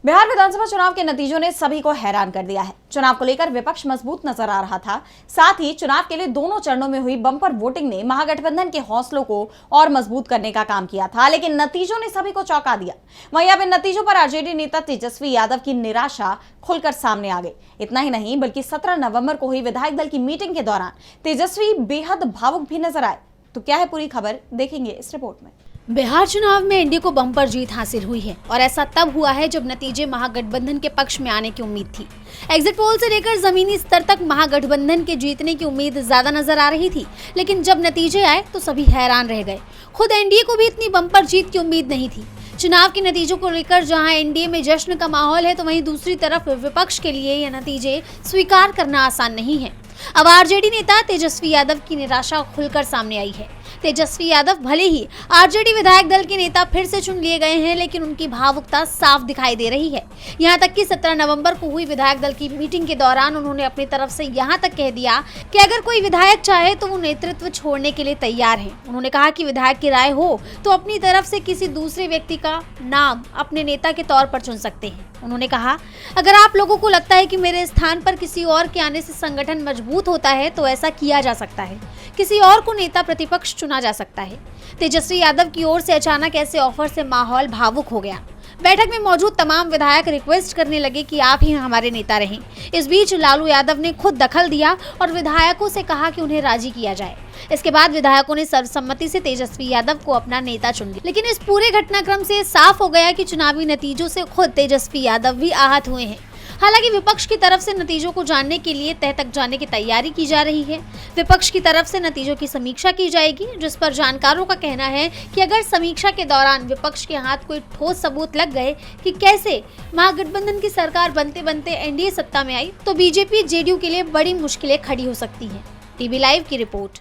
बिहार विधानसभा चुनाव के नतीजों ने सभी को हैरान कर दिया है। चुनाव को लेकर विपक्ष मजबूत नजर आ रहा था। साथ ही चुनाव के लिए दोनों चरणों में हुई बम्पर वोटिंग ने महागठबंधन के हौसलों को और मजबूत करने का काम किया था, लेकिन नतीजों ने सभी को चौंका दिया। वहीं अब इन नतीजों पर आरजेडी नेता तेजस्वी यादव की निराशा खुलकर सामने आ गई। इतना ही नहीं बल्कि 17 नवंबर को हुई विधायक दल की मीटिंग के दौरान तेजस्वी बेहद भावुक भी नजर आए। तो क्या है पूरी खबर, देखेंगे इस रिपोर्ट में। बिहार चुनाव में एनडीए को बम्पर जीत हासिल हुई है और ऐसा तब हुआ है जब नतीजे महागठबंधन के पक्ष में आने की उम्मीद थी। एग्जिट पोल से लेकर जमीनी स्तर तक महागठबंधन के जीतने की उम्मीद ज्यादा नजर आ रही थी, लेकिन जब नतीजे आए तो सभी हैरान रह गए। खुद एनडीए को भी इतनी बम्पर जीत की उम्मीद नहीं थी। चुनाव के नतीजों को लेकर जहां एनडीए में जश्न का माहौल है, तो वहीं दूसरी तरफ विपक्ष के लिए यह नतीजे स्वीकार करना आसान नहीं है। अब आरजेडी नेता तेजस्वी यादव की निराशा खुलकर सामने आई है। तेजस्वी यादव भले ही आरजेडी विधायक दल के नेता फिर से चुन लिए गए हैं, लेकिन उनकी भावुकता साफ दिखाई दे रही है। यहां तक कि 17 नवंबर को हुई विधायक दल की मीटिंग के दौरान उन्होंने अपनी तरफ से यहां तक कह दिया कि अगर कोई विधायक चाहे तो वो नेतृत्व छोड़ने के लिए तैयार है। उन्होंने कहा कि विधायक की राय हो तो अपनी तरफ से किसी दूसरे व्यक्ति का नाम अपने नेता के तौर पर चुन सकते हैं। उन्होंने कहा, अगर आप लोगों को लगता है कि मेरे स्थान पर किसी और के आने से संगठन मजबूत होता है तो ऐसा किया जा सकता है, किसी और को नेता प्रतिपक्ष चुना जा सकता है। तेजस्वी यादव की ओर से अचानक ऐसे ऑफर से माहौल भावुक हो गया। बैठक में मौजूद तमाम विधायक रिक्वेस्ट करने लगे कि आप ही हमारे नेता रहें। इस बीच लालू यादव ने खुद दखल दिया और विधायकों से कहा कि उन्हें राजी किया जाए। इसके बाद विधायकों ने सर्वसम्मति से तेजस्वी यादव को अपना नेता चुन लिया। लेकिन इस पूरे घटनाक्रम से साफ हो गया कि चुनावी नतीजों से खुद तेजस्वी यादव भी आहत हुए हैं। हालांकि विपक्ष की तरफ से नतीजों को जानने के लिए तह तक जाने की तैयारी की जा रही है। विपक्ष की तरफ से नतीजों की समीक्षा की जाएगी, जिस पर जानकारों का कहना है कि अगर समीक्षा के दौरान विपक्ष के हाथ कोई ठोस सबूत लग गए कि कैसे महागठबंधन की सरकार बनते बनते एनडीए सत्ता में आई, तो बीजेपी जेडीयू के लिए बड़ी मुश्किलें खड़ी हो सकती हैं। टीवी लाइव की रिपोर्ट।